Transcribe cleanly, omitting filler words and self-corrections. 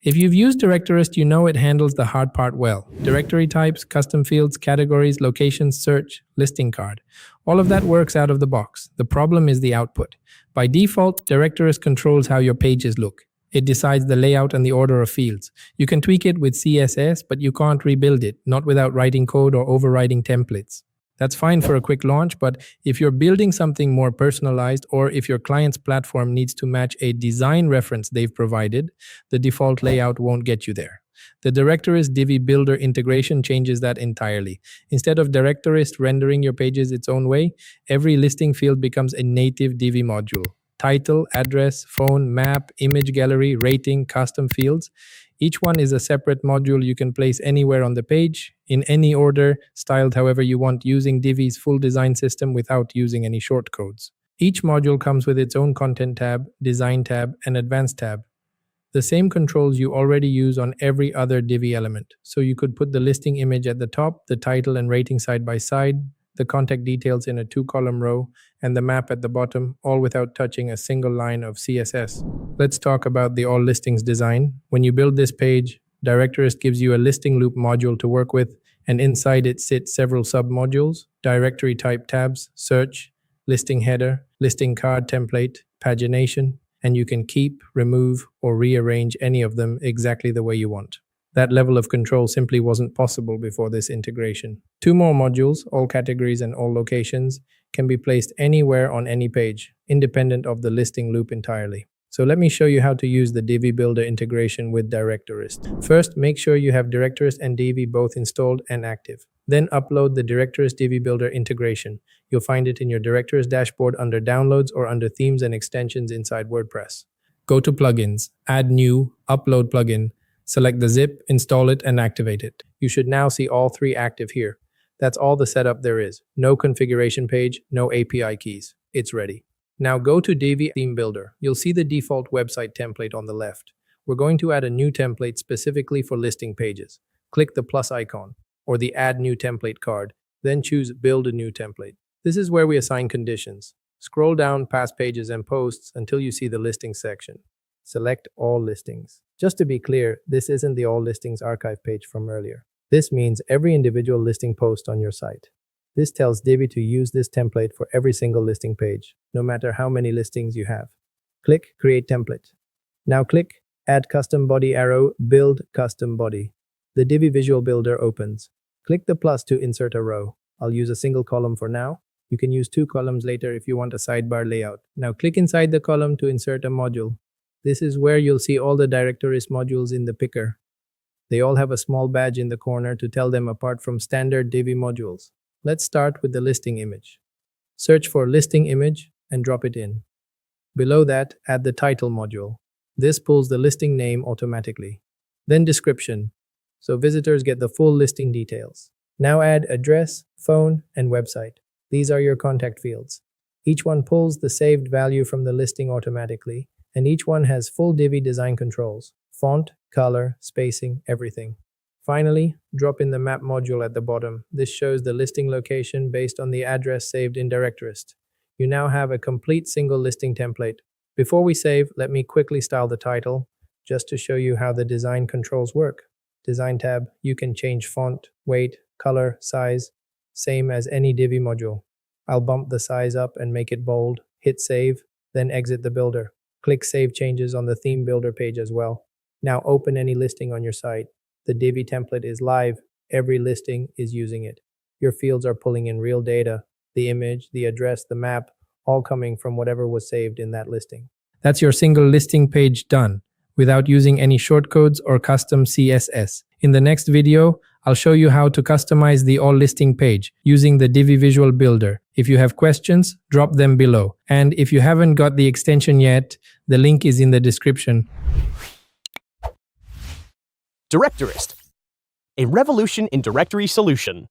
If you've used Directorist, you know it handles the hard part well. Directory types, custom fields, categories, locations, search, listing card. All of that works out of the box. The problem is the output. By default, Directorist controls how your pages look. It decides the layout and the order of fields. You can tweak it with CSS, but you can't rebuild it, not without writing code or overriding templates. That's fine for a quick launch, but if you're building something more personalized or if your client's platform needs to match a design reference they've provided, the default layout won't get you there. The Directorist Divi Builder integration changes that entirely. Instead of Directorist rendering your pages its own way, every listing field becomes a native Divi module. Title, address, phone, map, image gallery, rating, custom fields. Each one is a separate module you can place anywhere on the page, in any order, styled however you want, using Divi's full design system without using any shortcodes. Each module comes with its own content tab, design tab, and advanced tab. The same controls you already use on every other Divi element. So you could put the listing image at the top, the title and rating side by side, the contact details in a 2-column row, and the map at the bottom, all without touching a single line of CSS. Let's talk about the All Listings design. When you build this page, Directorist gives you a listing loop module to work with, and inside it sit several sub-modules, directory type tabs, search, listing header, listing card template, pagination, and you can keep, remove, or rearrange any of them exactly the way you want. That level of control simply wasn't possible before this integration. 2 more modules, all categories and all locations, can be placed anywhere on any page, independent of the listing loop entirely. So let me show you how to use the Divi Builder integration with Directorist. First, make sure you have Directorist and Divi both installed and active. Then upload the Directorist Divi Builder integration. You'll find it in your Directorist dashboard under Downloads or under Themes and Extensions inside WordPress. Go to Plugins, Add New, Upload Plugin, select the zip, install it, and activate it. You should now see all 3 active here. That's all the setup there is. No configuration page, no API keys. It's ready. Now go to Divi Theme Builder. You'll see the default website template on the left. We're going to add a new template specifically for listing pages. Click the plus icon or the Add New Template card, then choose Build a New Template. This is where we assign conditions. Scroll down past pages and posts until you see the listings section. Select All Listings. Just to be clear, this isn't the All Listings archive page from earlier. This means every individual listing post on your site. This tells Divi to use this template for every single listing page, no matter how many listings you have. Click Create Template. Now click Add Custom Body arrow, Build Custom Body. The Divi Visual Builder opens. Click the plus to insert a row. I'll use a single column for now. You can use 2 columns later if you want a sidebar layout. Now click inside the column to insert a module. This is where you'll see all the Directorist modules in the picker. They all have a small badge in the corner to tell them apart from standard Divi modules. Let's start with the listing image. Search for listing image and drop it in. Below that, add the title module. This pulls the listing name automatically. Then description, so visitors get the full listing details. Now add address, phone, and website. These are your contact fields. Each one pulls the saved value from the listing automatically, and each one has full Divi design controls. Font, color, spacing, everything. Finally, drop in the map module at the bottom. This shows the listing location based on the address saved in Directorist. You now have a complete single listing template. Before we save, let me quickly style the title, just to show you how the design controls work. Design tab, you can change font, weight, color, size, same as any Divi module. I'll bump the size up and make it bold, hit save, then exit the builder. Click Save Changes on the Theme Builder page as well. Now open any listing on your site. The Divi template is live. Every listing is using it. Your fields are pulling in real data, the image, the address, the map, all coming from whatever was saved in that listing. That's your single listing page done, without using any shortcodes or custom CSS. In the next video, I'll show you how to customize the all listing page using the Divi Visual Builder. If you have questions, drop them below. And if you haven't got the extension yet, the link is in the description. Directorist, a revolution in directory solution.